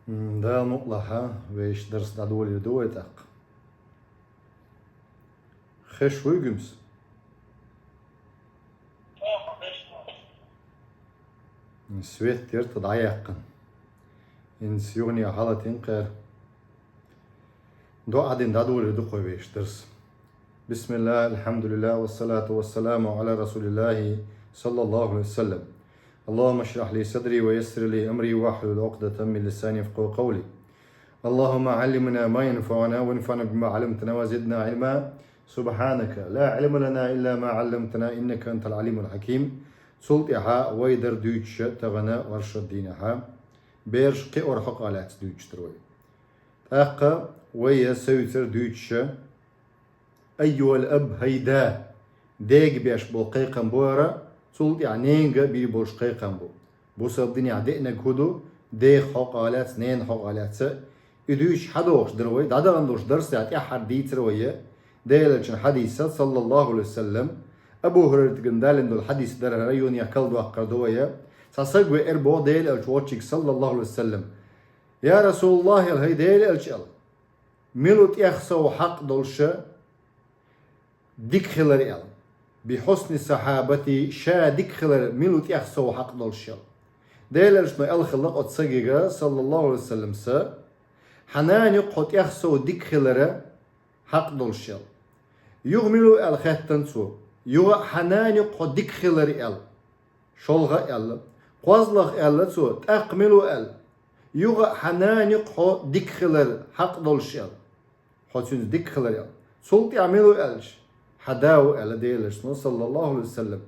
ده مقلحة ويش درس دادولي دويتاق خش ويجمس سويت تيرت ضعيقا إن سيوني حالة إنقر دو عدين دادولي دقوي ويش درس بسم الله الحمد لله والصلاة والسلام على رسول الله صلى الله عليه وسلم اللهم اشرح لي صدري ويسر لي أمري واحلل عقدة من لساني يفقهوا قولي اللهم علمنا ما ينفعنا وانفعنا بما علمتنا وزدنا علما سبحانك لا علم لنا إلا ما علمتنا إنك أنت العليم الحكيم سلطها ويدر دوتش تغنى ورشد دينها بيرش قي أرحق على دوتش تروي أقا ويا سويتر دوتش أيها الأب هيدا ديج بيش بوقيقا بورا سلط يعنينغ بي بوش قيقا بو بوسب دنيا عدئنا كودو ديغ حق على سنين حق على إدوش حدوش دروي دادا غندوش درس يعطي حديث روية ديلچن حديثة صلى الله عليه وسلم أبو هريرة قندالن دول حديث در ريون يكل دو أقردوية ساسقوي إربو ديلچ واتشك صلى الله عليه وسلم يا رسول الله الهي ديلچ ملوت يخسو حق دولش ديك خلر يل بحسن صحابتي شا ديك خلر ملوت يخسو حق دولش ديلچ ما الخلق أتسجيغا صلى الله عليه وسلم سا حنان يقحط يخسو ديك خلره حق دولشل يغملو الخاتن سو يغ حنان يقحط ديك خلر ال شولغا ال قوزلغ ال سو تقملو ال يغ حنان يقحط ديك خلر حق دولشل حوتين ديك خلر ال سلط يعملو الش حداو ال ديلش صلى الله عليه وسلم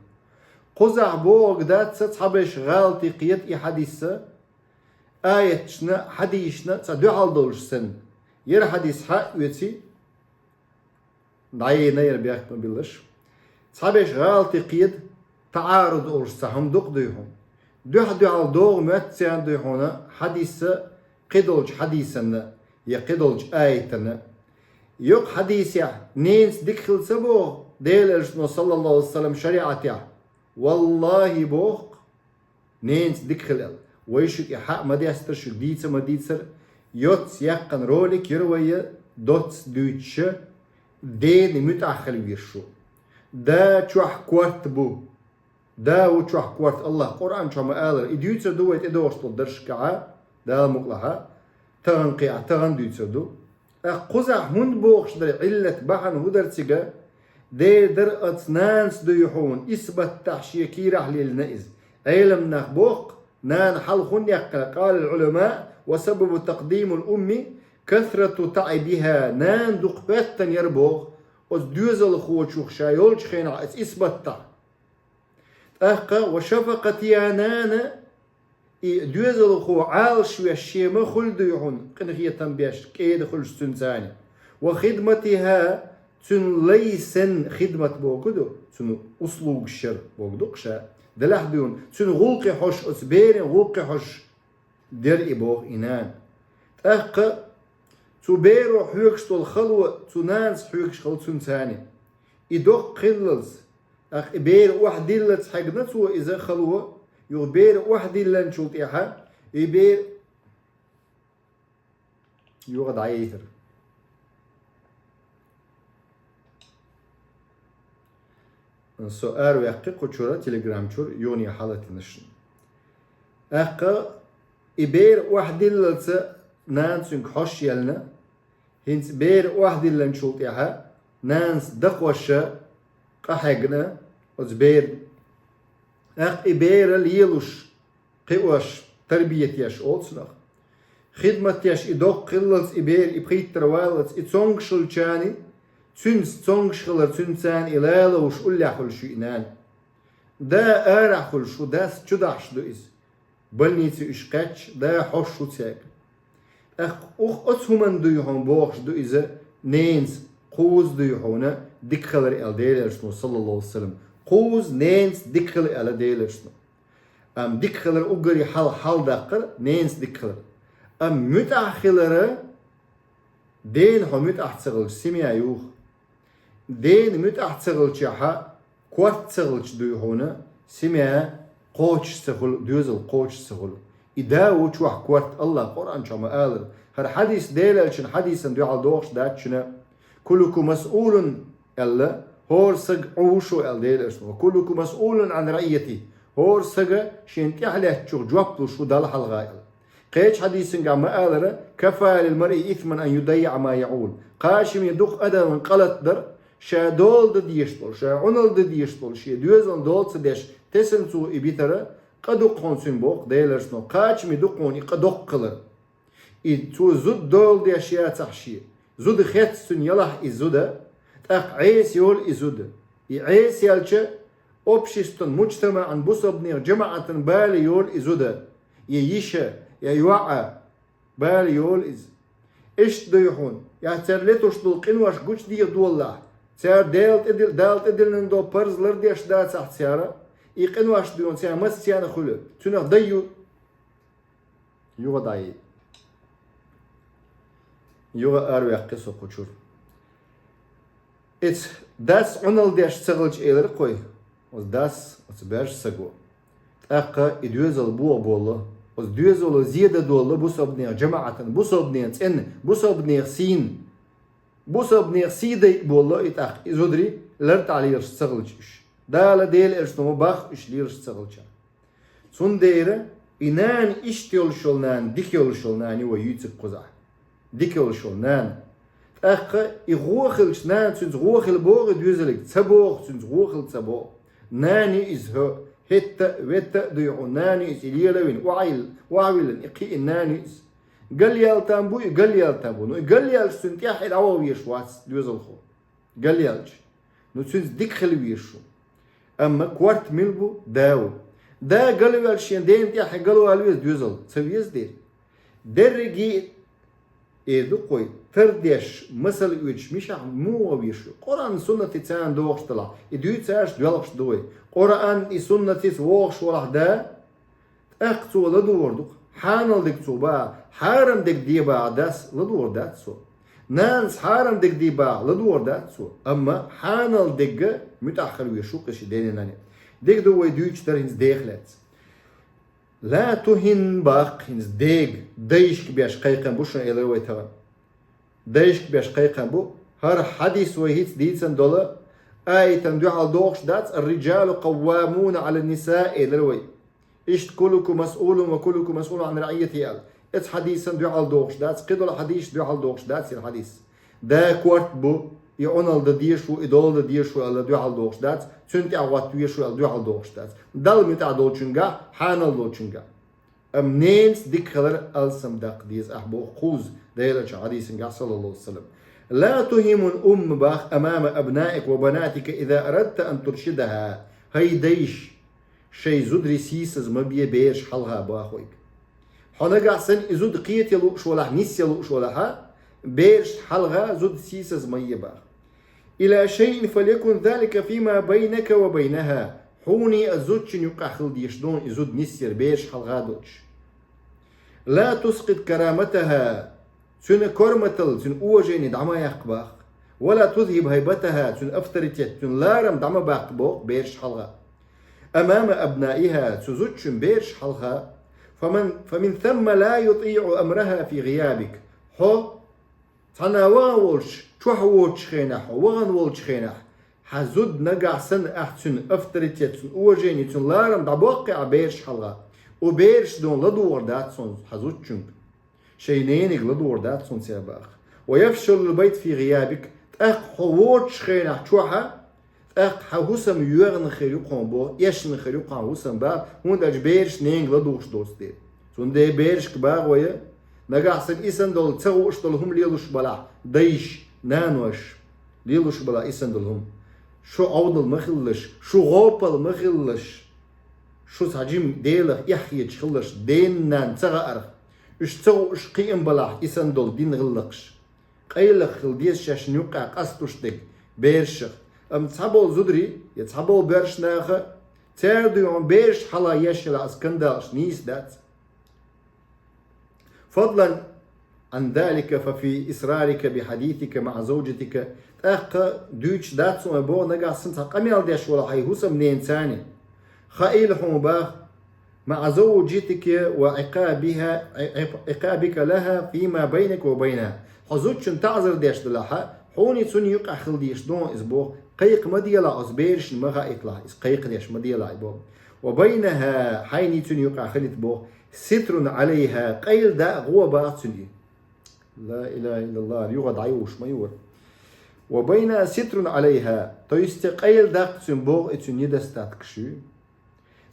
قزع بوغ دات تصحبش غالطي قيت اي حديثة آيتنا حديثنا تدو حال دولش سن ير حديث حق ويتي دعينا ير بيحكم بالله صحابيش غالطي قيد تعارض أورش سهم دوق ديهم دو حال دوغ متسيان ديهونا حديثة قدولج حديثنا يقدولج آيتنا يوق حديث يا نينس دخل سبوغ ديل الشنو صلى الله عليه وسلم شريعة والله بوغ نينس دخل ويشك يحق مديستر شك ديتسر مديتسر يوتس يقن رولك يروي دوتس دوتش دين متأخر ويرشو دا تشوح كوارت بو دا وتشوح كوارت الله قرآن شو ما قال يديتسر دوت إدوشتو درش كعا دا مقلها تغن قيع تغن ديتسر دو قزع هند بوخش در علة بحن هدر تيجا دي در أتنانس دو يحون إثبت تحشيكي رحل النائز علم نخبوخ نان حلخون يقل قال العلماء وسبب تقديم الأم كثرة تعبها نان دقبتا يربوغ أز دوزل خوشوخ شايولش خينا أس إثبتا أخا وشفقت يا نانا دوزل خو عالش ويشيما خلدو يحون قنخية تنبيش كيد خلش تنساني وخدمتها تن ليسن خدمة بوكدو تن أسلوب الشر بوكدوكشا دلحدون تن غلقي حش أسبيرين غلقي حش در إبوغ إنان أخا تبيرو حيوكشتو الخلوة تنانس حيوكش خلو تنساني إدوك قللز أخ إبير واحد اللت حقنتو إذا خلوة يبير واحد اللي نشوط إيحا إبير يوغد عيثر سؤال ويحقق وشورة تليجرام شور يوني حالة نشن أخا إبير واحد اللي نانسونك حش يلنا هنس بير واحد اللي نشوط إيحا نانس دقوشة قحقنا وزبير أخ إبير ليلوش قوش تربية يش أولسنخ خدمة يش إدوق قللز إبير إبخيت تروالز إتسونغشل جاني تنس تسونغشل تنسان إلالوش أوليحل شئنان دا آرحل شو داس جدحش دو إز بلنيتي إشقاتش دا حوش شو تاك أخ أتهمن دو يحون بوخش دو إزا نينس قوز دو يحونا ديك خلر إلدير صلى الله عليه وسلم قوز نينس ديك خلر إلدير ديك خلر أقري حال داقر نينس ديك خلر متأخلر دين هو متأحتغل سميع يوخ دين متأحتغل شحا كوات تغل دو يحونا سميع قوش سغل دوزل قوش سغل إداو شو حكوت الله قرآن شو ما قال هر حديث ديلشن حديثا دو على دوش داتشنا كلكم مسؤول ألا هور سج عوشو ال ديلشن وكلكم مسؤول عن رأيتي هور سج شين تحلى شو جوابتو شو دال حلقة قيش حديث ما قال كفى للمرء إثما أن يضيع ما يعول قاشم يدق أدا من قلت در شا دول دديشتول شا عنل دديشتول شا دوزن دول تدش تسنسو إبيتره قدق خونسين بوق ديلرسنو قاشم يدقون قدق قلر تو زود دول دي أشياء تحشي زود خيط سن يلح إزودة تأق عيس يول إزودة عيس يالش أبشستن مجتمعا بصبني جماعة بالي يول إزودة ييشة يوعى بالي يول إز إيش ديحون ترلتوش دول قنواش قوش دي دولله سيار دالت إدل نندو برز لردي أشداد سحت سيارة قنواش ديون سيار مس سيانا خلو تنخ ديو يوغا داي يوغا أروي قصو قشور إتس داس عنال ديش سغلج إيلر قوي وز داس وز سغو تأقا إدوزل بوا بولا وز دوزل زيادة دولا بوصبنير جماعة بوصبنير تن بوصبنير سين بوصبنير سيدي بولا إتأق إزودري لرت عليرش سغلجش دالا ديل إرشنو باخ إش ليرش سغلجا سون ديرة إنان إشتيول شولنان ديكيول شولنان يو يوتسب قزح ديكيول شولنان تأقا إغوخلش نان سنز غوخل بوغ دوزلك تبوغ سنز غوخل تبوغ ناني إزهو هتا وتا ديعو ناني إز إليلوين وعيلن إقي الناني إز قال يالتان بو قال يالتان بو قال يالش سنتياح العوا ويشواس دوزلخو قال يالش نو سنز ديكخل ويشو أما كوارت ملبو داو دا قالوا يالشين دين تياح قالوا الويز دوزل تسويز دير درجي إيدو قوي فرديش مثل ويش مش مو ويشو قرآن سنة تسان دوغش طلع إدو تساش دوغش دوي قرآن سنة ووغش ورح دا أقتو لدوردوك حانل ديك توبا حارم ديك ديبا داس لدور داتسو نانس حارم ديك ديبا لدور داتسو أما حانل ديك متأخر ويشو كشي ديني ناني ديك دوي دويش ترهنز ديخلت لا تهن باق هنز ديك ديشك بيش قيقن بوشن إلوي تغن ديشك بيش قيقن بو هر حديث وهيت ديتسن دولا آية تندوح على دوغش دات الرجال قوامون على النساء إلوي إيش كلكم مسؤول وكلكم مسؤول عن رعيته قال إت حديثا دوح على دوغش دات قدو الحديث دوح على دوغش دات الحديث دا كوارت بو يونال دا ديشو إدول دا ديشو على دوح على دوغش دات سنتي عوات ديشو على دوح على دوغش دات دال متع دولشنجا حانال دولشنجا أمنينس ديك خلر ألسم داق ديز أحبو خوز دايلش حديث صلى الله عليه وسلم لا تهم الأم باخ أمام أبنائك وبناتك إذا أردت أن ترشدها هاي ديش شي زدري سيسز مبيه بيرش حلها باخويك حنقع سن إزود قيت يلوش ولا نيس يلوش ولا بيرش حلها زد سيسز ميه باخ إلى شيء فليكن ذلك فيما بينك وبينها حوني أزودشن يقع خل ديشدون إزود نيسير بيرش حلها دوش لا تسقط كرامتها سن كرمتل سن أوجين دعما يقباخ ولا تذهب هيبتها سن أفترتت سن لارم دعما باقبوق بيرش حلها أمام أبنائها سزوجشن بيرش حلها فمن ثم لا يطيع أمرها في غيابك حو تناولش تحوش خينح وغن ولش خينح حزود نقع سن أحسن أفترتت سن أوجين سن لارم دعبوقع بيرش حلها وبيرش دون لدور دات سن حزوجشن شينين يقلدوا وردات سون سياباخ ويفشل البيت في غيابك تأخ حووش خينا حوحة تأخ حوسم يوغن خيريقون بو يشن خيريقون حوسم با هون داج بيرش نين يقلدوش دوستي سون دي بيرش كباغ ويا نقع سن إسان دول تسوش دولهم ليلوش بلا دايش نانوش ليلوش بلا إسان دولهم شو عودل مخلش شو غوبل مخلش شو تحجيم ديلخ يحيج خلش دين نان تغأر إش تسو إش قيم بلاح إسان دول دين غلقش قيلخ خلديس شاش نيوقع قصتوش ديك بيرشخ تصحبو زدري يتصحبو بيرش ناخه تاردو يوم بيرش حلا يشل اسكندرش نيس دات فضلا عن ذلك ففي إصرارك بحديثك مع زوجتك تأخ دوش دات سو مبو نقع سنتا قميال ديش ولا حي هسم نين تاني خائل حمباخ مع زوجتك وعقابك لها فيما بينك وبينها. حزوجن تعذر ديش دلها حوني تون يقع خل ديش دون إسبوع قيق مديلا أصبيرش مغا إطلع إس قيق ديش مديلا إبو وبينها حيني تون يقع خلت بو ستر عليها قيل دا غوبا تني لا إله إلا الله يغض عيوش ما يور وبين ستر عليها تيستقيل داق تنبوغ اتن يدستات كشو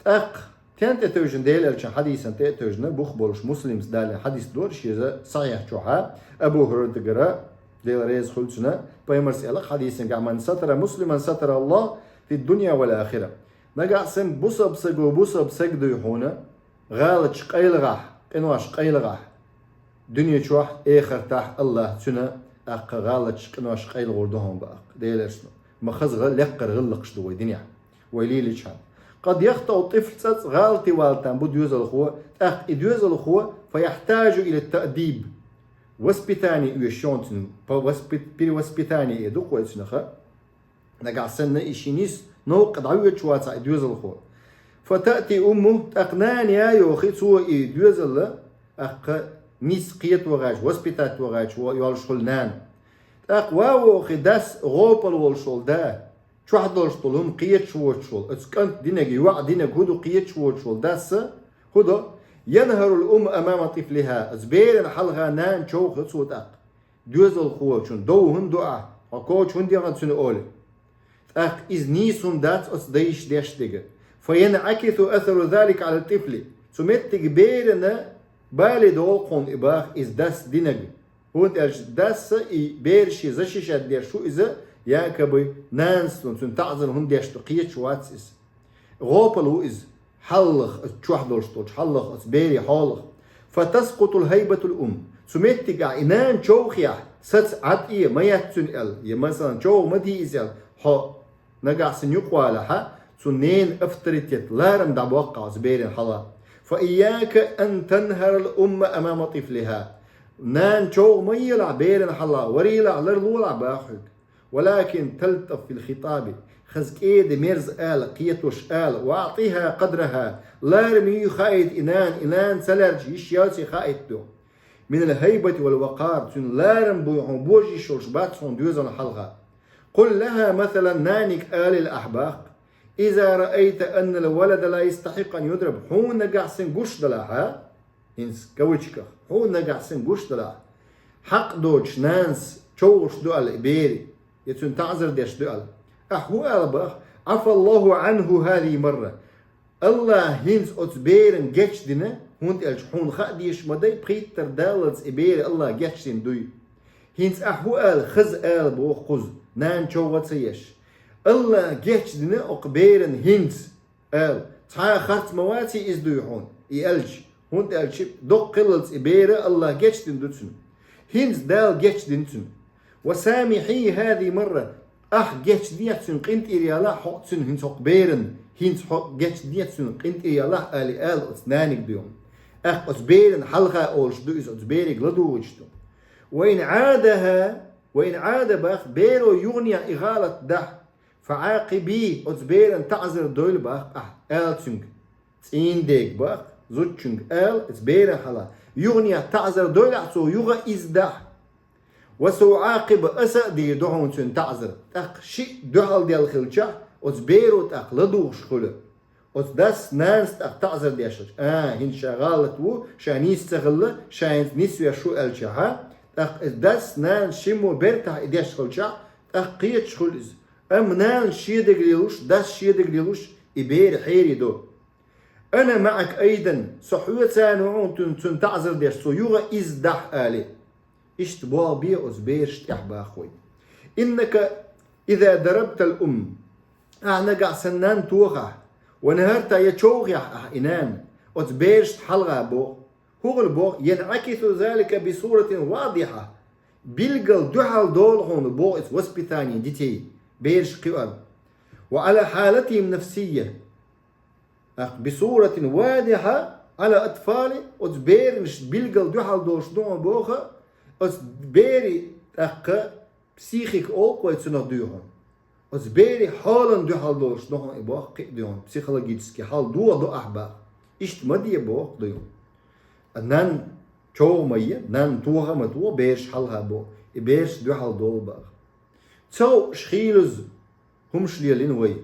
اق تانت توجن ديل الچن حديثا توجن بوخ بولش مسلم دال حديث دور شيزا صحيح جوها ابو هريره قرا ديل ريز خلصنا بيمرس الى حديثا قال من ستر مسلما ستر الله في الدنيا والاخره نقع سن بوصب سقو بوصب سقدو يحونا غالج قيل غاح انواش قيل غاح دنيا شوح اخر تاح الله سنه اق غالج قناش قيل غردهم باق ديلرسنو ما خزغ لقر غلقش دو دنيا ويلي لشان قد يخطئ طفل غالتي والتان بود يوزل الخوة اق يوزل الخوة فيحتاج الى التأديب وسبيتاني يشونتن وسبيتاني يدق ويتنخا نقع سنة إشينيس نو قد عوية شواتا يوزل الخوة فتأتي أمه تقنان يا يوخي سوى يوزل اق نيس قيت وغاش وسبيتات وغاش ويالشول نان اقوا خداس غوبل والشول دا شو حد لهم قيت شول اتسكنت دينك وعد دينك هدو قيت شول داس هدو ينهر الام امام طفلها زبير حلغا نان شو صوت اق دوز الخوة دو هندو اكوش هندي غنسن اول اق از نيسون دات اس ديش ديشتيغ فينعكس اثر ذلك على الطفل سمتك بيرنا بالي دول قون إباخ إز داس دينج هون إرش داس إي بيرشي زشيشات دير شو إذا ياكبي نانستون سن تعزل هون ديش تقيت شواتس إز غوبلو إز حلخ تشوح دولشتوش حلخ إز بيري حالخ فتسقط الهيبة الأم سميتك إنان شوخيا ست عطية ما يتسن إل مثلا شو مدي إزيل حا نقع سن يقوالها سنين افتريتيت لارم دعبوقع زبيرين حلا فإياك أن تنهر الأم أمام طفلها نان شو ما يلعب بيرن حلا وريلع لرلولع باخك ولكن تلطف في الخطاب خزك إيد ميرز آل قيتوش آل وأعطيها قدرها لارمي خايد إنان سلرج يشياتي خايد دو من الهيبة والوقار تن لارم بوجي شوش باتسون دوزن حلقة قل لها مثلا نانك آل الأحباق إذا رأيت أن الولد لا يستحق أن يضرب حون نقع سنقوش دلاها إنس كويتشكا حون نقع سنقوش دلاها حق دوش نانس تشوش دوال إبيري يتون تعذر ديش دوال أحو ألبخ عفى الله عنه هذه مرة الله هنس أتبيرن جيش دينا هون تقلش حون خاديش مدي بخيت تردالز إبيري الله جيش دين دوي هنس أحو أل خز أل بو خز نان تشوغت سيش الله جيش دينا أقبيرن هنس أل تحا خارت مواتي إز دوي حون يقلش هون تقلش دق قللز إبيري الله جيش دين دوتسن هنس دال جيش دينتسن وسامحي هذه مرة جيش ديتسن قنت إريالا حقتسن هنس أقبيرن هنس جيش ديتسن قنت إريالا آل أسنانك بيوم أسبيرن حلقة أولش دو إز أسبيرك لدو وجدو وإن عاد باخ بيرو يغني إغالة ده فعاقبي أسبيرن تعذر دويل باخ آلتسنك تسين ديك باخ زوتشنك أسبيرن حلا يغني تعذر دويل أحسو يغا إز ده وسوعاقب أسا دي دعون تن تعذر شيء دعال ديال خلشة أسبيرو لدو شخلة داس ناس تعذر ديشش هن شغالت و شانيس تغلى شانيس نسوي شو الشها داس نان شمو برتاح ديش خلشة قيت شخلز نان شيدق ليلوش داس شيدق ليلوش إبير حيري دو أنا معك أيضا صحوة سانوعون تن تعذر ديش سيوغا إزدح آلي اشتبوا بي أسبير تحبا أخوي إنك إذا ضربت الأم أعنقع سنان توغا ونهرت يتشوغ إنان أتبيرش حلغة بو هو البو ينعكس ذلك بصورة واضحة بلغل دحل دولهم بو وسبيتاني ديتي بيرش قوال وعلى حالتهم النفسية بصورة واضحة على أطفال أتبيرش بلغل دحل دولش دون بوخا أتبيري بسيخيك أوكو يتسنه أتبيري حالا دو حال دولش نحن إباق قيدون psychologiski حال دو أحبا إشت مدية بوق ديو نان شو مية نان توها متوه بيرش حلها بو بيرش دو حل دول باغ تو شخيلز هم شليلين وي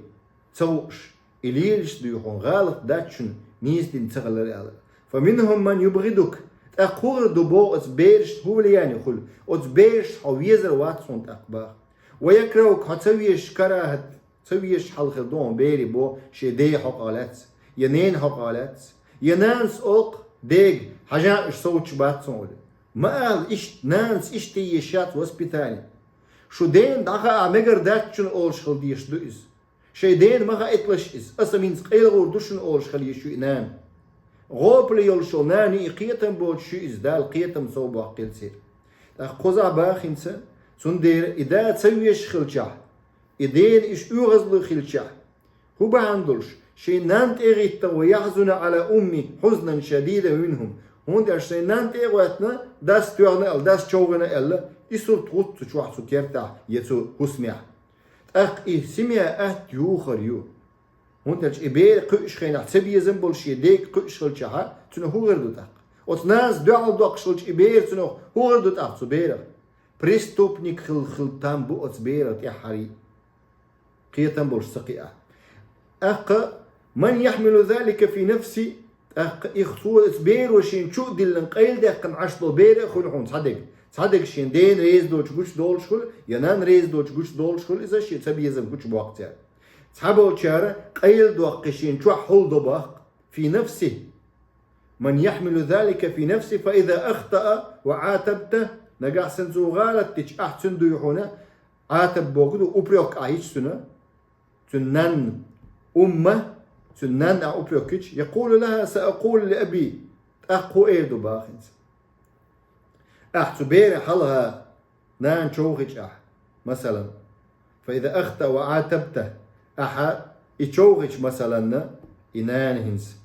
توش إليلش ديوحون غالط داتشن نيز دين تغلر على فمنهم من يبغدك أقول دبو أتبيرش هو لياني خل أتبيرش أو يزر واتسون أكبر ويكرهك هتسويش كراهت تسويش حلق دون بيري بو شدي حقالات ينين حقالات ينانس أوق ديج حاجة إش صوتش باتسون ما قال إش نانس إش تيشات وسبيتاني شو دين داخا مگر داتشن أول شغل ديش دوئز شيدين مغا إطلش إز أسمين قيل غور دوشن أول شغل يشو إنان غوب لي يلشو ناني إقيتم بود شو إز دال قيتم صوبا قيل سير قوزا باخنسا سندير إذا تسويش خلجا إدين إش أغزلو خلجا هو بهندلش شي نانت إغيتا ويحزن على أمي حزنا شديدا منهم هون در شي نانت إغواتنا داس تورنا أل داس تشوغنا أل إسو تغط تشوح سكرتا يتسو حسميا سميا يوخر يو هون تلش إبير قيش خينا تبي زنبول شي ديك قيش خلجا تنو هو غردو تاق وتناس دوال دوق شلج إبير تنو هو غردو تاق تبير بريستوبنيك خلتان بو أتبير يا حري قيتن بولش سقيا من يحمل ذلك في نفسي يخطو أتبير وشين شو دلن قيل ده قن عشلو بير خلحون صدق شين دين ريز دوش قوش دول شخل ينان ريز دوش قوش دول شخل إذا شي تبي يزم قوش بوقتها صحابه شارع قيل دو قشين شو حول دباق في نفسه من يحمل ذلك في نفسه فإذا أخطأ وعاتبته نجح سنزو غالت تج أحسن دو يحونا عاتب بوقدو أبريوك عايش سنة سنن أمة سنن أبريوكيش يقول لها سأقول لأبي أخو إيدو باخنس أحتبير حلها نان شوخيش مثلا فإذا أخطأ وعاتبته أحد يشوخيش مثلا إنان هنس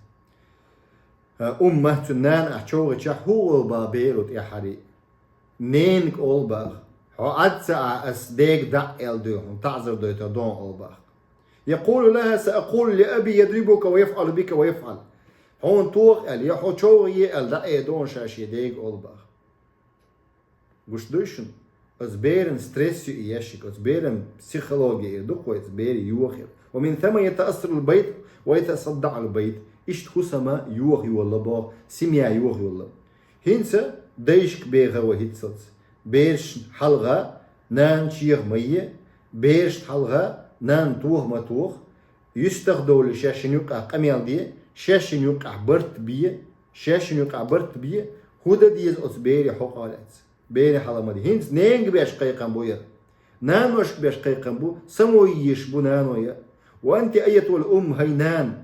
أمة سنن أحشوخيش هو البابيروت يا حري نينك أولباخ هو أدسع أسديك دعيل دوهم تعذر دويتا دون أولباخ يقول لها سأقول لأبي يضربك ويفعل بك ويفعل هون توق قال يحو شوغي قال دعي دون شاشي ديك أولباخ قش دوشن أزبيرن ستريس يشك أزبيرن بسيخولوجي يدق ويزبير يوخر ومن ثم يتأثر البيت ويتصدع البيت إشت خسما يوخي والله با سميع يوخي والله هنسا ديشك بيغا وهيتسلس بيرش حلغة نان شيغ مية بيرش حلغة نان توه ما توه يستخدو لشاشن يقع قميال دي شاشن يقع برت بيه شاشن يقع برت بيه هودا ديز أصبيري حقالات بيري حلما دي هنس نينج بيش قيقن بويا نان وشك بيش قيقن بو سمو يشبو نان ويا وأنت أيتها الأم هينان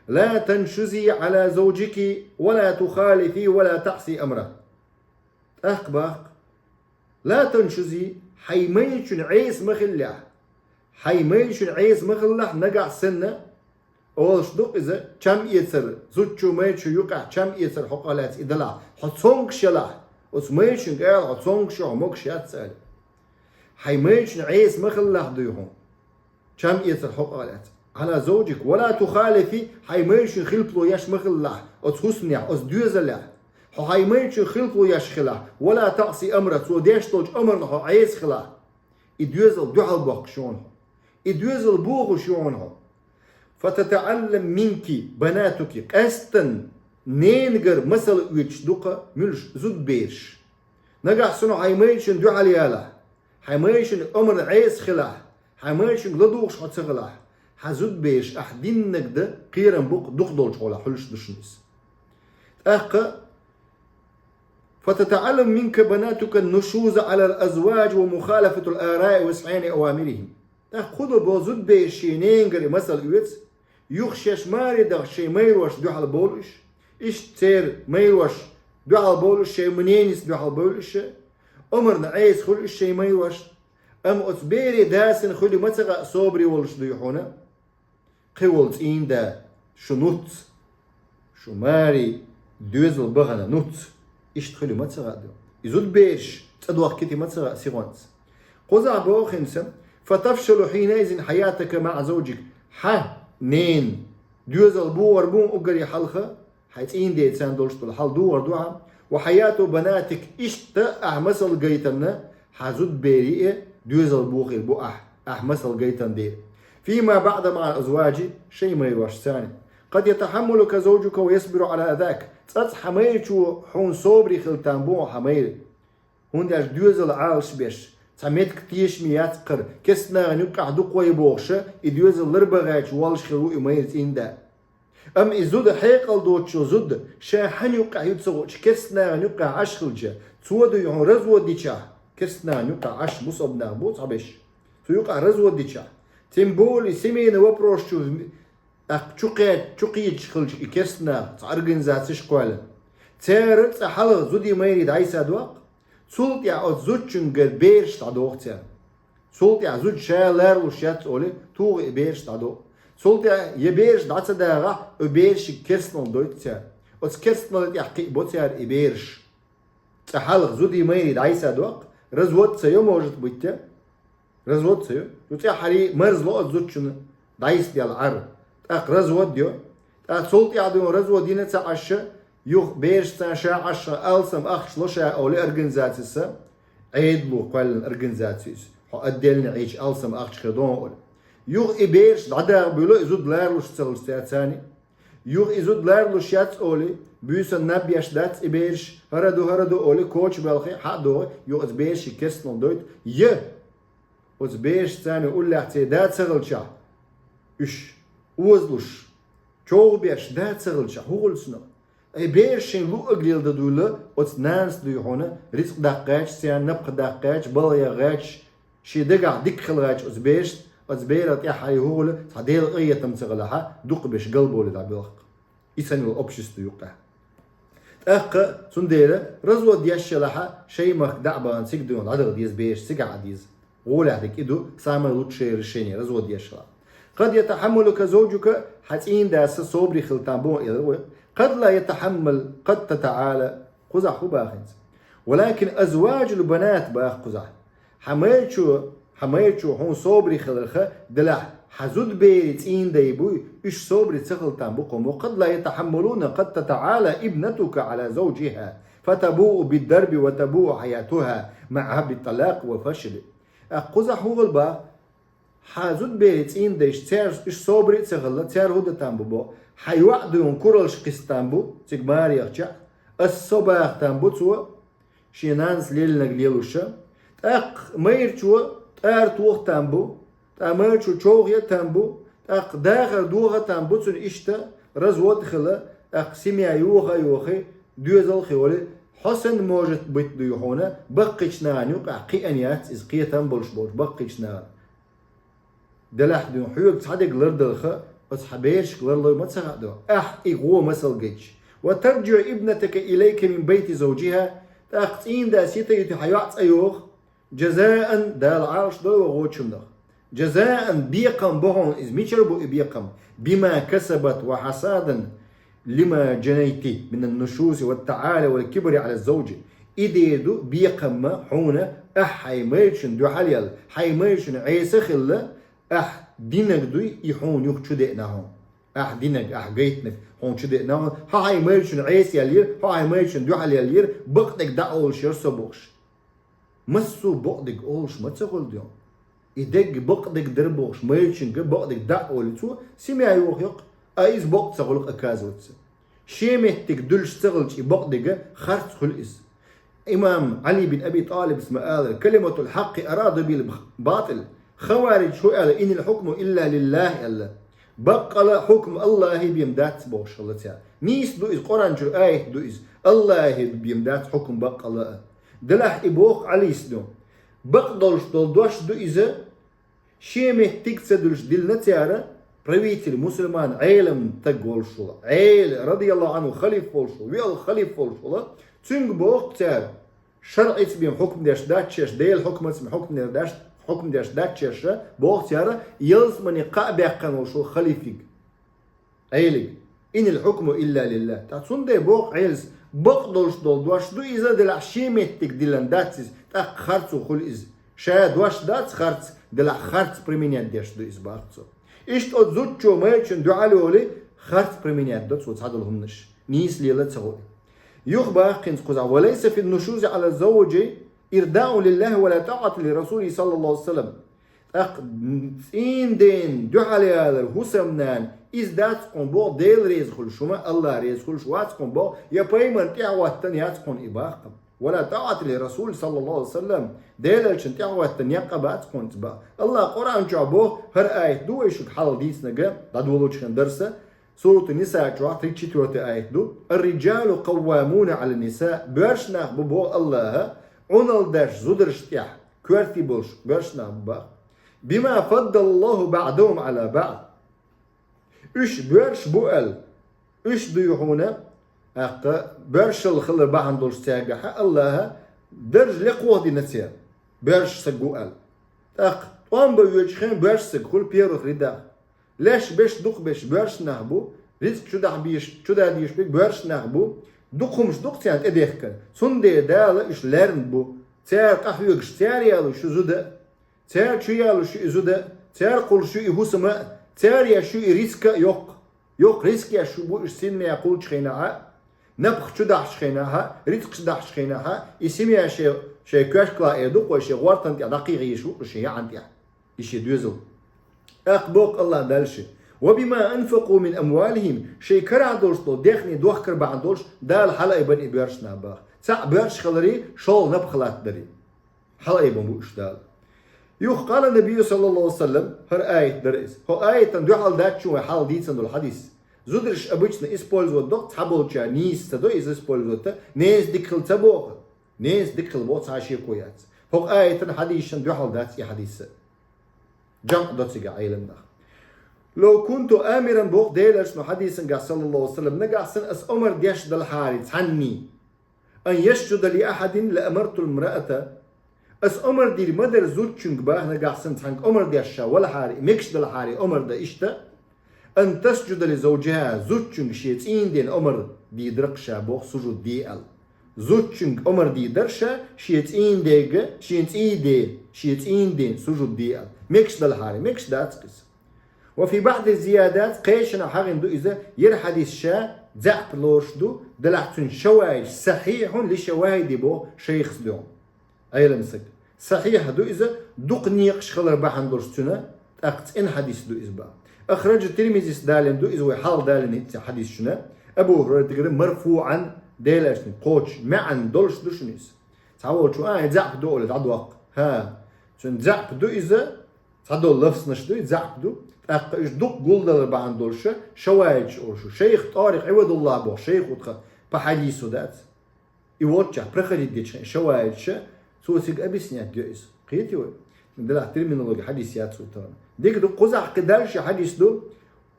لا تنشزي على زوجك ولا تخالفي ولا تعصي أمره أخباق لا تنشزي حيميش عيس مخلح حيميش عيس مخلح نقع سنة أول شدوق إذا كم يتر زوجو ميشو يقع كم يتر حقالات إدلا حتصونك شلاح وسميش قال حتصونك شو عموك شاتسأل حيميش عيس مخلح ديهم كم يتر حقالات على زوجك ولا تخالفي حيميش خلطلو يش مخلح أتحسنع أتدوزلح حيميش خلطلو يش خلا ولا تعصي أمره سو ديشتوج أمرنا عيس خلا إدوزل دعال بق شونه إدوزل بوغ شونه فتتعلم منك بناتك قستن نينجر مثل يجدوك ملش زود بيرش نجح سنو حيميش دعال يالا حيميش أمر عيس خلا حيميش لدوغش هتغلا حزود بيش أحدين نقدر قيرن بوق دخدول شغلا حلش دشنس فتتعلم منك بناتك النشوز على الأزواج ومخالفة الآراء وإسعان أوامرهم خذوا بوزود بيشينين قري مثل يوتس يخشش ماري ده شي ميروش دو على بولش إيش تير ميروش دو على بولش شي منينيس دو على بولش أمرنا عيس خل إيش شي ميروش أم أتبيري داسن خلي متغا صوبري ولش دو يحونا قولت إين دا شو نوت شو ماري دوزل بغنا نوت إيش تخلي متغا دو يزود بيش تدوخ كتي متغا سيغوانس قوزع بوخنسا فتفشل حينئذ حياتك مع زوجك نين دوزل بو وربون أقري حلخة حيتين دي إنسان دولش بالحال دور دوها وحياة بناتك إشت أحمسل جيتنا حزود بريئة دوزل بوخي بو أحمسل جيتن دي فيما بعد مع الأزواج شيء ما يروش ثاني قد يتحملك زوجك ويصبر على أذاك تات حمير شو حون صبري خلتان بو حمير هون داش دوزل عالش بيش تعميت كتيش ميات قر كسنا نقع دقوي بوخش إدوزل لربغاش والش خلو إميز إندا أم إزود حيقل دوتشو زود شاحن يقع يتسوش كسنا نقع عشخلجة تودو يهون رزو ديشا كسنا نقع عش مصابنا بوت عبش تو يقع رزو ديشا تنبولي سمين وبروشو تشقيت خلج كسنا تارجنزاتش قوالا تارت حلق زودي ميري دايسا دواق سولت يا زوجن قد بيرش تعدوق تار سولت يا زوج شالر وشات أولي تو بيرش تعدوق سولت يا بيرش دعت داغا بيرش كرسنال دوت تار أس كرسنال يحقي بوتيار بيرش حلق زودي ميري دايسا دواق رزوت سيو موجود بيتا رزوت سيو يوتي حري مرز لو زوجن دايس ديال عر رزوت ديو سولت يا دون رزوت دينا تعشى يوخ بيرش تنشا عشرة ألسم أخش لشا أولي أرجنزاتيسا عيد لو قال أرجنزاتيس حو أدلني عيش ألسم أخش خدون أولي يوخ إبيرش دعدا بيلو إزود لارلوش تسلستيات ثاني يوخ إزود لارلوش يات أولي بيوسا نبيش دات إبيرش هردو أولي كوتش بالخي حدو يوخ إزبيرش كرسنال دويت إزبيرش ثاني أولي اعتداد سغلشا إش وزلوش چوغ بيش دات سغلشا هو سنو بيرشين لو أقليل دولة أتنانس ديهونا رزق دقاش سيان نبق دقاش بليا غاش شي دقع دكخل غاش أزبيرت يحاي هولة تعديل غية تمسغلها دوق بيش قلبه لدعبيلق إساني الأبشس ديوقع أخ سنديرة رزوة دياش لها شي مخ دعبان سيقدون عدغ ديز بيش سيقع ديز غولة هدك إدو سامر لوتشي رشيني رزوة دياش لها قد يتحملك زوجك حتين داس صوبري خلطان بون إلروي قد لا يتحمل قد تتعالى قزح باخنز ولكن أزواج البنات باخ قزح حميتشو هون صوبري خلرخة دلح حزود بيرت إين ديبوي إش صوبري تخلطان بقوم وقد لا يتحملون قد تتعالى ابنتك على زوجها فتبوء بالدرب وتبوء حياتها معها بالطلاق وفشل قزح هو البا حزود بيرت إين ديش تير إش صوبري تخلط تير هود تنبو حيوعدون كورلش قستانبو تكبار يخشع الصباح تنبو تسوى شينانس ليل نقليلوشا اق ميرتشو تار توخ تنبو تامرتشو چوغيا تنبو اق داخل دوغا تنبو تسون اشتا رزوات خلا اق سميا يوخي دوزل خيولي حسن موجت بيت ديوحونا بقيش نانيوك اقي انيات از قيا تنبولش بوش بقيش نان دلح ديون حيوك تصحدق لردلخا أصحابيش قالوا ما تساعدوا إغو مسل جيش وترجع ابنتك إليك من بيت زوجها تأقتين دا سيتا يتحيوات أيوخ جزاء دا العرش دو وغوشم ده جزاء بيقم بهم إذ ميشربوا بيقم بما كسبت وحسادا لما جنيتي من النشوز والتعالى والكبر على الزوج إديدو بيقم حونا حيميشن دو حليل حيميشن عيسخل دينك دوي يحون يخشوا دقناهم دينك جيتنك هون شو دقناهم هاي ميرشن عيس يلير هاي ميرشن دوحل يلير بقدك دعول شير سبوش مسو بقدك أولش ما تقول ديون إدك بقدك دربوش ميرشن بقدك دعول تو سمي أيوه يق أيز بقد تقولك أكازوتس شيمتك دلش تغلش بقدك خرط خلص إمام علي بن أبي طالب اسمه قال كلمة الحق أراد بالباطل خوارج شو قال إن الحكم إلا لله ألا بقى حكم الله بيمدات بوش الله تعالى نيس دو إز قرآن جو آية دو إز الله بيمدات حكم بقى الله دلح إبوخ علي سدو بقى دولش دوش دو إز شيمه تكسدلش دل نتيارة بريويت المسلمان عيلم تقول شو عيل رضي الله عنه خليف فولشو ويل خليف فولشو تنق بوخ تار شرعت بيم حكم داش داتشش ديل حكم اسم حكم داش داتشش بوخ تار يلز من قابع قانون شو خليفك عيلي إن الحكم إلا لله تاتسون دي بوخ عيلز بقدرش دول دوش دو إذا دل عشيمتك دلن داتس تاق خارتو خل إز شايد دوش داتس خارت دل خارت بريمينيان داش دو إز باقتو إشت أتزوجو مايشن دعالي ولي خرط برمينيات دوت وتصعدوا نش نيس ليلة تسوي يخبر قنص قزع وليس في النشوز على الزوج إرداء لله ولا طاعة لرسوله صلى الله عليه وسلم إن دين دحالي هذا الحسمنان إزداد قنبو ديل ريزخل شما الله ريزخل شوات قنبو يبايمن تعواتن ياتقن إباقم ولا طاعة لرسول صلى الله عليه وسلم ديل الشن تعواتن يقبات قنتبا الله قرآن جابوه هر آية دو إيشوك حال ديس نجا دادولوش كان درسه سورة النساء جوات ريتشيتوات آية دو الرجال قوامون على النساء برشنا ببو الله عنال درش زودرش تيح كوارتي بولش برشنا ببا بما فضل الله بعضهم على بعض اش برش بوال اش ديوحونا اقا برش الخلر بعض دولش تاقها الله درج لقوة دي نسيا برش سقوال اق طوام بيوجخين برش سقول بيروخ ردا ليش بيش دوق بيش برش نهبو رزق شو ده بيش شو ده ديش بيك برش نهبو دوقهمش دوق تيانت اديخكن سندي دال اش لرن بو تيار قحيوكش تيار يالو شو زوده تيار شو يالو شو زوده تيار قول شو يهوسما تيار يا شو ريسك يوق ريسك يا شو بو اش سين ما يقول شخيناها نبخ شو داح شخيناها رزق شو داح شخيناها اسم يا شي كاشكلا يدوق وشي غورتن دقيقه يشو شي عندي شي دوزو اقبوق الله دالشي وبما انفقوا من اموالهم شي كرع دولشتو دخني دوخ كر بعد دولش دال حلا ابن ابيرش نابخ سا بيرش خلري شول نبخلات دري حلا ابن بوش دال يوخ قال النبي صلى الله عليه وسلم هر آية درس هو آية تندو حال داتشو حال ديتسن دول حديث زودرش обычно используют док таболча низ тадо из используют нез дикл табох нез дикл вот саши коят هو آية حديث تندو حال داتس يا حديث جمع دوتسيغا عيلنا لو كنت آمرا بوق ديلش نو حديثا صلى الله عليه وسلم نقعسن أس أمر ديش دل حارث عني أن يسجد لأحد لأمرت المرأة أس أمر دير مدر زوج چونك باه نقعسن تحنك أمر ديشا ولا حاري مكش دل حاري أمر دا إشتا أن تسجد لزوجها زوج چونك شيتين دين أمر دي درقشا بوق سجود دي أل زوج چونك أمر دي درشا شيتين ديگ شيتين دين سجود دي أل مكش دل حاري مكش داتكس وفي بعض الزيادات قيشنا حاغن دو إذا ير حديث شا زعب لوشدو دلعتون شواهد صحيح لشواهد بو شيخ سدوم أي لمسك صحيح دو إذا دوق نيقش خلر بحن دورشتنا أقت إن حديث دو إذا أخرج الترمذي دالين دو إذا وحال دالين حديث شنا أبو هريرة تقول مرفوعا ديلاشني قوتش معا دولش دوشنيس تعود شو زعب دو ولا تعدوق ها شن زعب دو إذا تعدو لفظ نشدو زعب دو اش دوق قول بعد دولشه شواهد شو شيخ طارق عوض الله بو شيخ وتخ بحديثه دات يوتش برخري ديتش شواهد ش سوسيق ابيسنيات جويس قيتيو دلا ترمينولوجي حديثيات سوتان ديك دو قزع قدالش حديث دو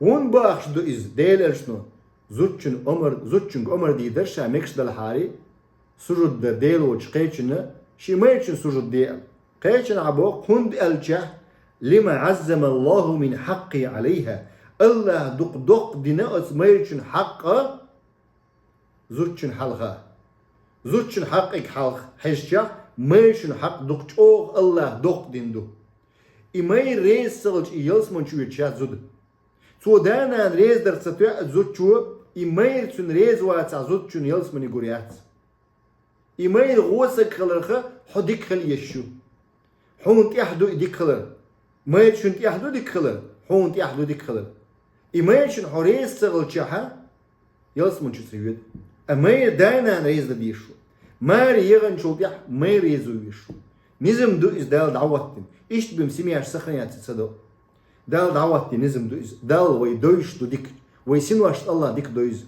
ون باخش دو از ديل شنو زوتشن عمر دي درشا مكش دل حاري سجود در ديلوج قيتشنا شي مايتشن سجود ديل قيتشن عبو قند الجه لما عزم الله من حقي عليها الله دق دينا اسميرشن حقا زوتشن حلقا زوتشن حقك حلق حشجا ميرشن حق دق الله دق دين دو إماي ريز سلج إيلس من شو يتشات زود تو دانا ريز در ستوى زوتشو إماي تون ريز واتع زوتشن يلس من يقوليات إماي غوسك خلرخا حديك خل يشو حونت يحدو إديك خلر ما يشنت يحدو ديك خلر حونت يحدو ديك خلر إما يشن حريز سغل شاحا يلس من شو سيود أما يدانا ريز ديشو ما ريغن شو بيح ما ريزو يشو نزم دو إز دال دعوتين إشت بمسيمياش سخنيات تصدو دال دعوتين نزم دو إز دال ويدويش دو ديك ويسينواش الله ديك دويز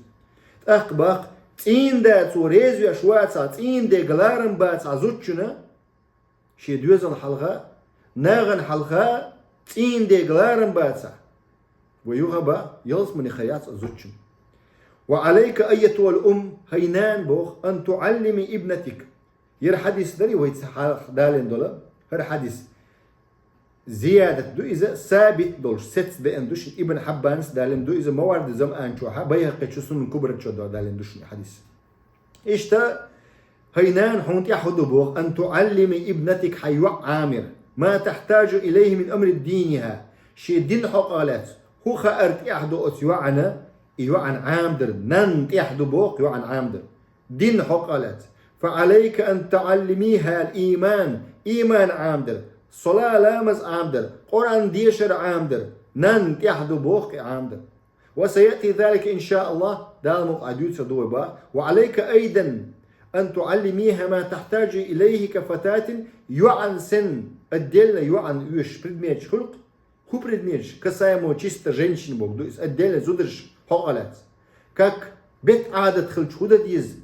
أخ باق تين دا تو ريزو يشواتسا تين دا غلارن باتسا زوتشنا شي دوزن حلقة ناغن حلقة تين دي غلارن باتسا ويغبا يلس من خيات زوتشن وعليك أيتها الأم هينان بوخ أن تعلمي ابنتك ير حديث داري ويتسحق دالين دولا هر حديث زيادة دو إذا ثابت دولش ست بأن دوش ابن حبانس دالين دو إذا موارد زمان شوحا بيها قيتشوسون كبرت شو دالين دوش حديث إشتا هينان حونت يحدو بوخ أن تعلمي ابنتك حيوع عامر ما تحتاج إليه من أمر دينها شي دين حقالات هو خارت يحدو أتيوعنا يوعن عامدر نن يحدو بوق يوعن عامدر دين حقلت فعليك أن تعلميها الإيمان إيمان عامدر صلاة لامز عامدر قرآن ديشر عامدر نن يحدو بوق عامدر وسيأتي ذلك إن شاء الله دال مقعدوت سدوي با وعليك أيضا أن تعلميها ما تحتاج إليه كفتاة يوعن سن отдельно يوعن يوش предмет خلق هو предмет касаемо чисто женщин бог, то есть отдельно зудрш حقلت как بيت عادة خلج خودة ديز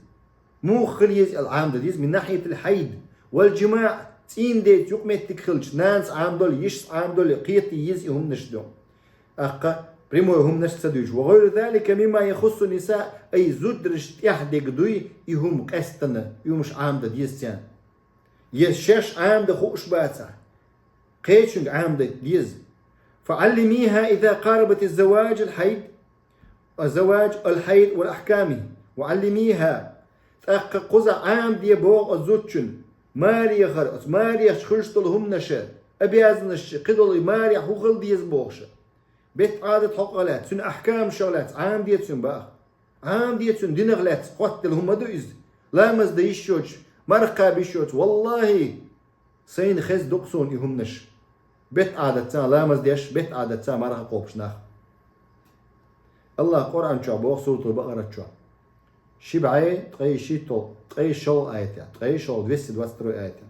مو خليز العام ديز من ناحية الحيض والجماع تين ديت يقمت خلج ناس عام دول يش عام دول قيت يز هم نشدهم أقا بريمو هم نشتدوش وغير ذلك مما يخص النساء أي زدرش يحدق دوي يهم قستنا يهمش عام ديز تيان يشش عام ده خوش باتسع قيتشنج عام ديز فعلميها إذا قاربت الزواج الحيض والأحكام وعلميها تأقى قزع عام دي بوغ الزوتشن ماريا خرقت ماريا شخرشتل هم نشا أبياز نشا قدل ماريا حقل ديز بوغشا بيت عادة حقلات سن أحكام شغلات عام ديت سن باخ عام ديت سن دينغلات قتل هم دوئز لا مزديش شوش مرقا بيشوش والله سين خز دقسون يهم نش بيت عادة لا مزديش بيت عادة مرقا قوبش ناخ الله قرآن شعبوه سورة البقرة شعب شبعي تغي شيتو تغي شول آياتها تغي شول 223 آياتها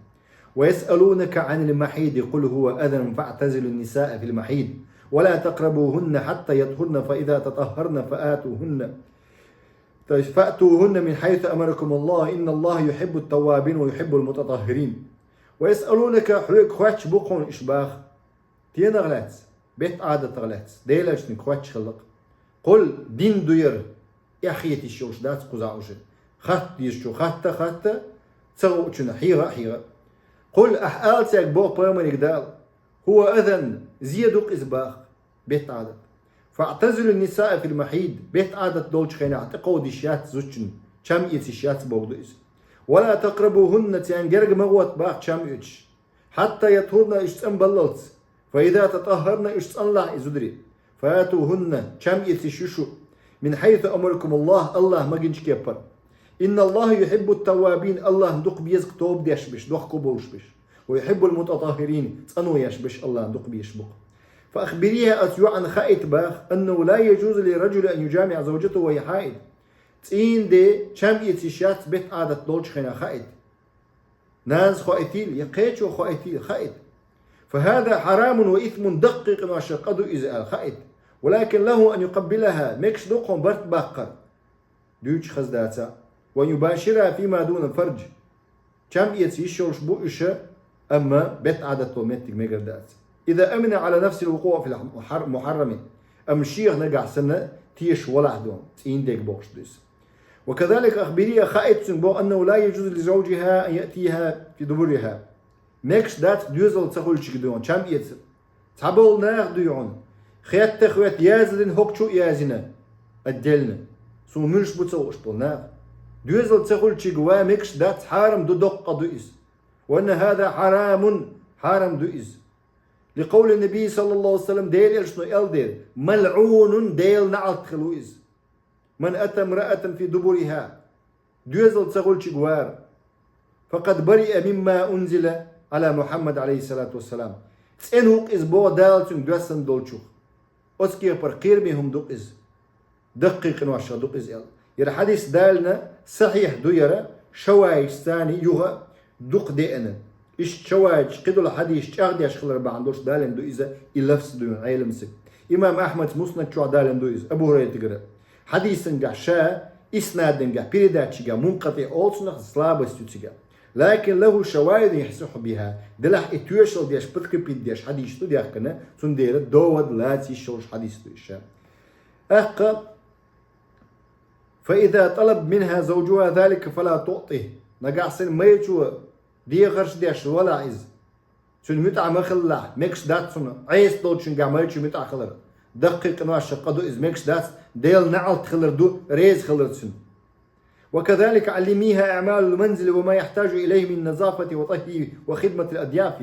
ويسألونك عن المحيض قل هو أذى فاعتزلوا النساء في المحيض ولا تقربوهن حتى يطهرن فإذا تطهرن فأتوهن من حيث أمركم الله إن الله يحب التوابين ويحب المتطهرين ويسألونك حويك خواتش بوقون إشباخ تين غلات بيت عادة غلات ديلاش نكواتش خلق قل دين دوير يحيتي الشوش دات قزعوش خط يشو خط تسغو تشنا حيرة قل أحالتك بوق برمانيك دال هو أذن زيادوك إزباخ بيت عادة فاعتزلوا النساء في المحيض بيت عادة دولش خينا اعتقوا ديشات زوجن كم يتشيات بوغدوز ولا تقربوهن تيان جرق مغوت باخ كم يتش حتى يطهرن اشتن بللت فإذا تطهرن اشتن الله إزدري فاتوهن كم يتششو من حيث أمركم الله ما جنش كيبر إن الله يحب التوابين الله دق بيزق توب ديشبش دق كبوشبش ويحب المتطهرين تنو يشبش الله دق بيشبق فأخبريها أتيو عن خائت باخ أنه لا يجوز لرجل أن يجامع زوجته وهي حائض تين دي كم يتشات بيت عادة دولش خينا خائت ناس خائتيل يقيتشو خائت فهذا حرام وإثم دقيق وشقد إزاء خائت ولكن له أن يقبلها ميكش دوقهم برت باقر دوش خزداتا ويباشرها فيما دون الفرج كم يتشوش بوئشة أما بيت عادة توميتك ميقردات إذا أمن على نفس الوقوع في المحرم أم شيخ نقع سنة تيش ولا عدوم تين ديك بوش دوس وكذلك أخبرية خائت سنبو أنه لا يجوز لزوجها أن يأتيها في دبرها ميكش دات دوزل تخل شكدون كم يتسر تعبول ناغ ديون خيات تخوات يازلين هوكشو يازنا الدلنا سو ملش بتصوش بولناغ دوزل تخل شكوا ميكش دات حارم دو دق دوئز وأن هذا حرام دوئز لقول النبي صلى الله عليه وسلم ديل إلشنو إلدير ملعون ديل نعط خلوئز من أتى امرأة في دبرها دوزل تخل شكوار فقد برئ مما أنزل على محمد عليه الصلاة والسلام تسأنوك إز بو دالتون دوسن دولشوخ أسكي برقير بهم دوق إز دقيق نواشا دوق إز يرى حديث دالنا صحيح دو يرى شوايش ثاني يوغا دوق ديئنا إش شوايش قدو الحديث شاغدي أشخل ربا عندوش دالن دو إزا إلفس دو عيل مسك إمام أحمد مسند شو دالن دو إز أبو هريرة تقرأ حديثن قا شا إسنادن قا بيرداتش قا منقطع أولسنخ سلابس تتقا لكن له شواهد يحسح بها دلح اتوشل ديش بتكبيد ديش حديث تو ديش كنا سندير دود لاتي شوش حديث تو إشا فإذا طلب منها زوجها ذلك فلا تعطيه نقع سن ميتشو دي غرش ديش ولا عز سن متع مخلع ميكش دات سن عيس دول شن قع ميتشو متع خلر دقيق نواش قدو إز ميكش دات ديل نعل تخلر دو ريز خلر سن وكذلك علميها أعمال المنزل وما يحتاج إليه من نظافة وطهي وخدمة الأضياف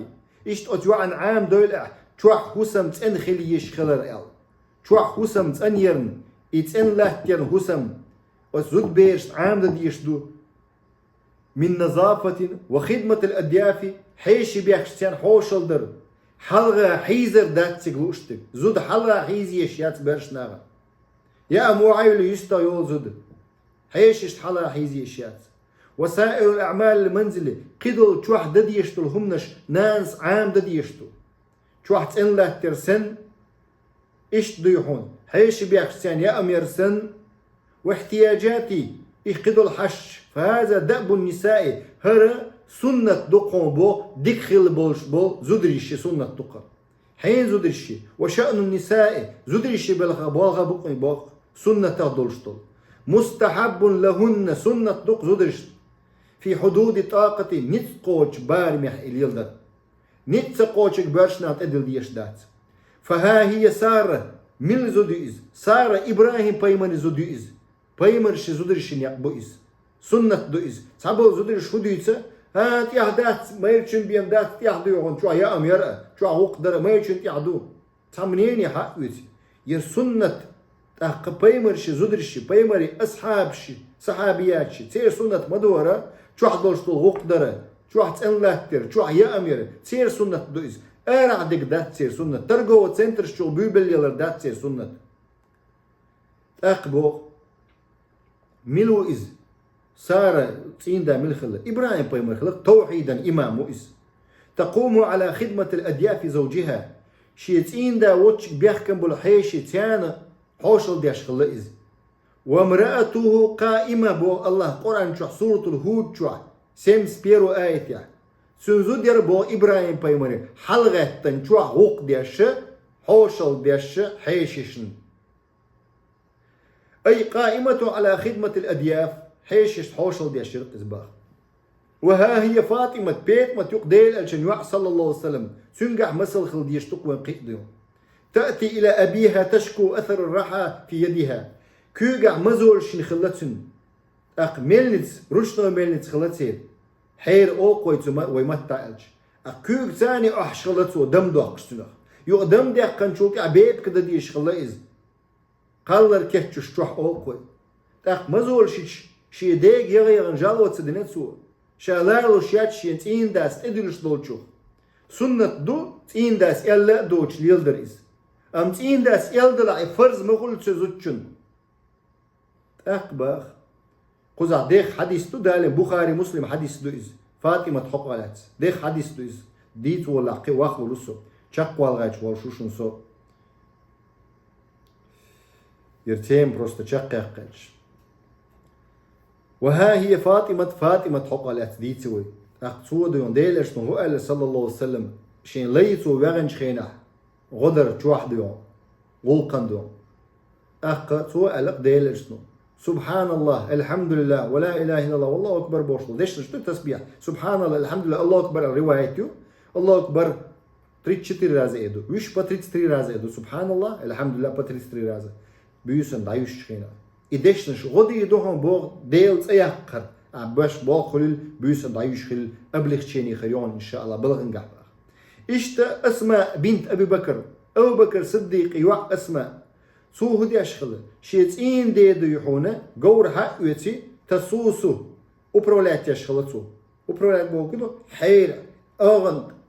إشت أتوعن عام دولع توح حسم تنخليش خلر إل توح حسم تنيرن إتسن لهتين هسم وزد بيرش عام ديشدو من نظافة وخدمة الأضياف حيش بيخشتين حوشل در حلغة حيزر داتسك وشتك زود حلغة حيز يشيات برشناغا يا موعيل يستا يول زود حيش حلغة حيز يشيات وسائر الأعمال المنزلة قدل شوح دديشتو الهمنش ناس عام دديشتو شوح تسن له ترسن إيش ضيحون حيش بيخشتين يا أمير سن واحتياجاتي قدل حش فهذا دأب النساء هر سنة دقون بو دخل بولش بو زدريشي سنة دقا حين زدريشي وشأن النساء زدريشي بالغا بقني بو سنة دولشتول مستحب لهن سنة دق زدريش في حدود طاقة نتقوش بارمح اليلدر نتقوش برشنات ادل ديش دات فها هي سارة من زديز سارة إبراهيم بايمان زديز بايمان شي زدريش يقبويز سنة دويز صابو زدريش خديتة هات يهدات ما يرشن بيم دات يهدو يغن شو يا أمير شو وقدر ما يرشن يهدو تمنين يحقويت ير سنة بايمر شي زدرشي بايمري أصحاب شي صحابيات شي تير سنة مدورة شو حدولش طول وقدر شو حتسأل لهتر شو يا أمير تير سنة دويز أرع ديك دات تير سنة ترقو وتسنتر شو بيبل يلر دات تير سنة أقبو ملو إز سارة تيندا ملخلة إبراهيم بايمر خلق توحيدا إمام إز تقوم على خدمة الأدياف زوجها شي تيندا وتش بيحكم بالحيشي تيانا حوشل ديش خلق إز وامرأته قائمة بو الله قرآن شو سورة الهود شو سيم سبيرو آية سنزو دير بو إبراهيم بايمر حلقة تنشو وق ديش حوشل ديش حيشيشن أي قائمة على خدمة الأدياف حيش حوشل دي الشرق إزباخ وها هي فاطمة بيت ما تقديل الشنوع صلى الله عليه وسلم سنقع مسل خل ديشتق وانقيدهم تأتي إلى أبيها تشكو أثر الرحى في يدها كوقع مزول شن خلتسن أق ميلنتس رشنا ميلنتس خلتسير حير أوقويت ويمتع الج أق كوق ثاني أحش خلتسو دم دو أقشتنا يو دم دي أقن شوك عبيب كده ديش خلائز قالر كهتش تروح أوقوي أق مزول شي ديك يغيغن جالوة سدنتسو شالارو شيات شي تين داس ادلش دولچو سنة دو تين داس يلا دوچ ليلدر إز أم تين داس يلدر فرز مغل تزوچن أقباخ قزع ديخ حديث دو دال بخاري مسلم حديث دو إز فاطمة حقالات ديخ حديث دو إز ديت ولا قي واخ ولسو چق والغاچ والشوشن سو يرتين بروست چق يقلش وها هي فاطمة حقالات ديتوي أقصو دون ديلش هو قال صلى الله عليه وسلم شين ليتو وغن شخينه غدر تشوح ديون غلقن ديون أقصو ألق ديلش سبحان الله الحمد لله ولا إله إلا الله والله أكبر بوشل ديش نشتو تسبيح سبحان الله الحمد لله الله أكبر روايتيو الله أكبر 34 razı edu. 3 pa 33 razı edu. Subhanallah, elhamdülillah pa 33 razı. Büyüsün dayuş şina. İdeşniş godi dohan bo deels ayakkar. Baş bo khulil büyüsün dayuş khil ablih çeni khiriyon inşallah balgın gahba. İşte Esma bint Ebu Bekir. Ebu Bekir Sıddık yuh Esma. Suhudi aşkılı. Şe'in dedi yuhuna gavr ha üyeti tasusu. Upravlat yaşkılı su. Upravlat bo kudu hayr.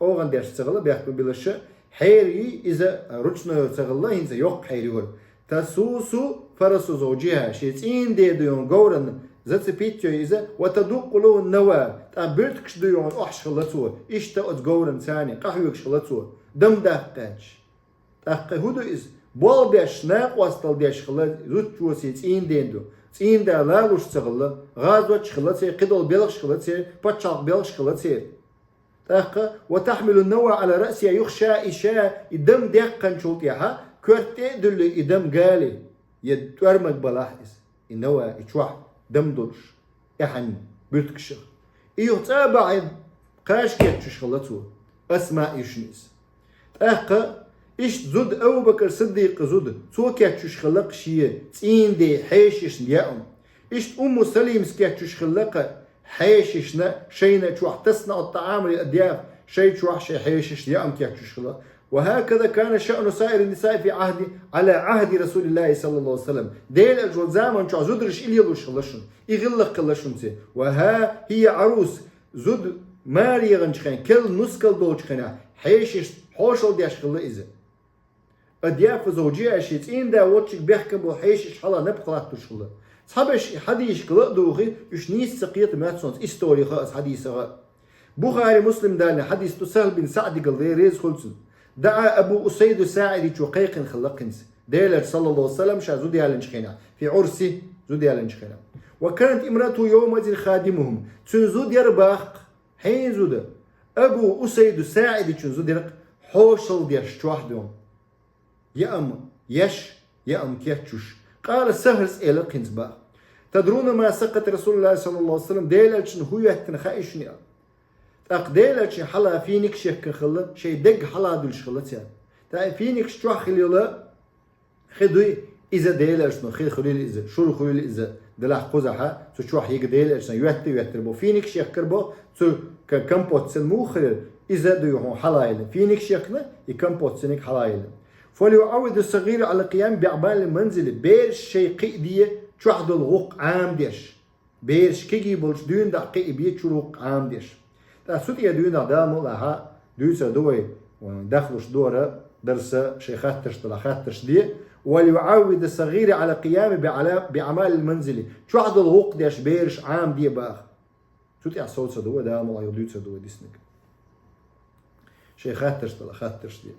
Oğan ders çağılı bırakma bilişi. Hayri ize ruçna çağılı inse yok hayri var. Tasusu farasu zawjiha. Şe'in dedi yuhun gavran zацепитьо изе وتدقلو النوا تابرتكش ديون احشلتو اشتا ات غورن ثاني قهوك شلتو دم دقاج تقهودو از بول بيش ناق واستل ديش خلت زوتشوسي تين ديندو تين دا لاغوش تغلا غازو تشخلتي قدل بلغ شخلتي باتشاق بلغ شخلتي تق وتحمل النوى على راسها يخشى اشاء الدم دقن شوتيها كرتي دل ادم غالي يتورمك بلاحظ النوى اتشوح دم دولش إحن بيرتكشر يتابع قاش كيتش خلته أسماء يشنيس أقا إيش زود أبو بكر صديق زود سو كيتش خلق شيء تين دي حيشش يأم إيش سليم سكيتش خلق حيششنا شينا شو تصنع الطعام للأضياف شيء شو شيء حيشش يأم كيتش خلق وهكذا كان شأن سائر النساء في على عهد رسول الله صلى الله عليه وسلم. ديل أجود زمان شو زودرش إلي يلوش خلشون يغلق خلشون سي. وها هي عروس زود ماري غنشخين كل نسكل دوشخنا حيش حوشل ديش خلا إذا أدياف زوجية أشيت إن دا واتشك بيحكم بحيش حلا نبقى تشخلا صحابش حديث قلق دوخي يش نيس سقيت ماتسونس إستوري خاص حديثها بخاري مسلم دالنا حديث سهل بن سعد قال لي ريز خلصن دعا أبو أسيد الساعدي شقيق خلقنس ديلر صلى الله عليه وسلم شا زودي على نشخينا في عرسي زودي على نشخينا وكانت امرأته يومئذ خادمهم تنزود يرباق حين زود أبو أسيد الساعدي تنزود يرق حوشل ديش توحدهم يأم يش يأم كيتشوش قال سهرس إلى قنزبا تدرون ما سقط رسول الله صلى الله عليه وسلم ديلر شن هو يتنخائشني أقديلك شيء حلا فينك شيء خلا شيء دق حلا دلش خلا تيار تا فينك شو خليلا خدوي إذا ديلك شنو خليل إذا شو خليل إذا دلح قزحة شو هيك ديلك شنو يهتر بو فينك شيء كربو شو كمبوت سلمو خليل إذا دو يهون حلايل فينك شيء كنا يكمبوت سنك حلايل فليعود الصغير على القيام بأعمال المنزل بير شيء قيدية شو حد الغوق عام ديش بيرش كيجي بولش دون دقيق بيت شو الغوق عام ديش سوتي دون دامو لها دوسا دوي ودخلوش دورة درس شيخات طلخات دي وليعود الصغير على قيام بأعمال المنزل شو عد الغوق ديش بيرش عام دي باخ سوتي صوت دو دامو لا يدوسا دو ديسنك شيخات طلخات دي